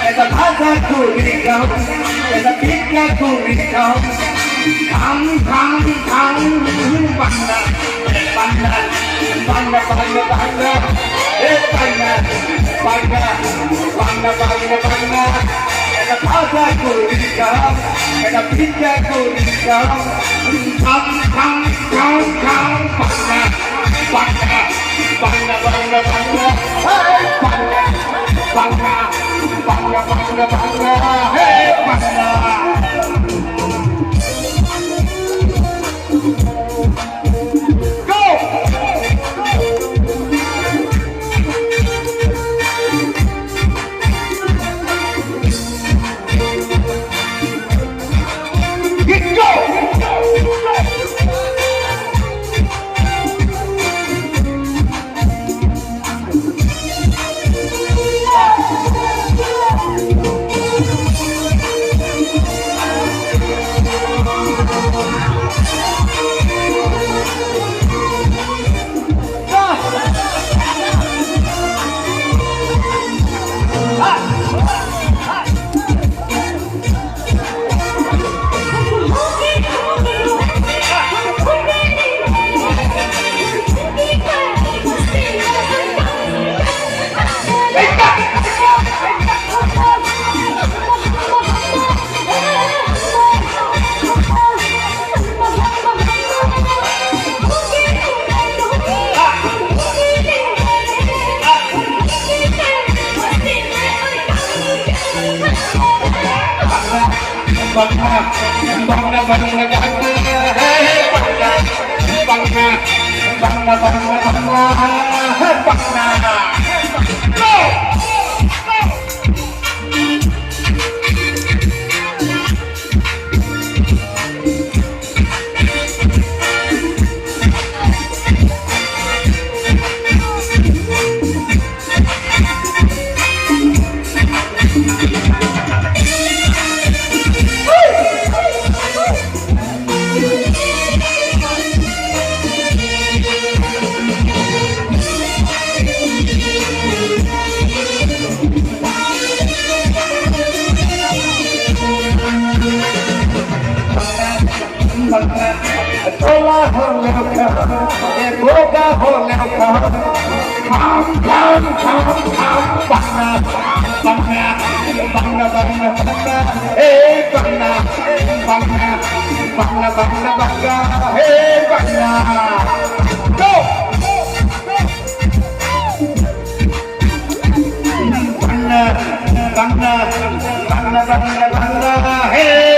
এটা ভাষা কুড়ি গাও এটা ভিক্ষা কুড়ি গাও খাম খাম খাম বাংলা বাংলা বাংলা বাংলা বাংলা এ বাংলা বাংলা বাংলা বাংলা বাংলা এটা ভাষা কুড়ি গাও এটা ভিক্ষা কুড়ি গাও খাম খাম খাম খাম বাংলা বাংলা বাংলা বাংলা বাংলা বাংলা বাংলা বাংলা বাংলা বাংলা হে Bangla Bangga, bangga, bangga, bangga, bangga, bangga, bangga. Go! Tola hole ka, boga hole ka, kham kham kham kham bangna, bangna, bangna bangna bangna, hey bangna, bangna, bangna bangna bangna, hey bangna, go. Bangna, bangna, bangna bangna bangna, hey.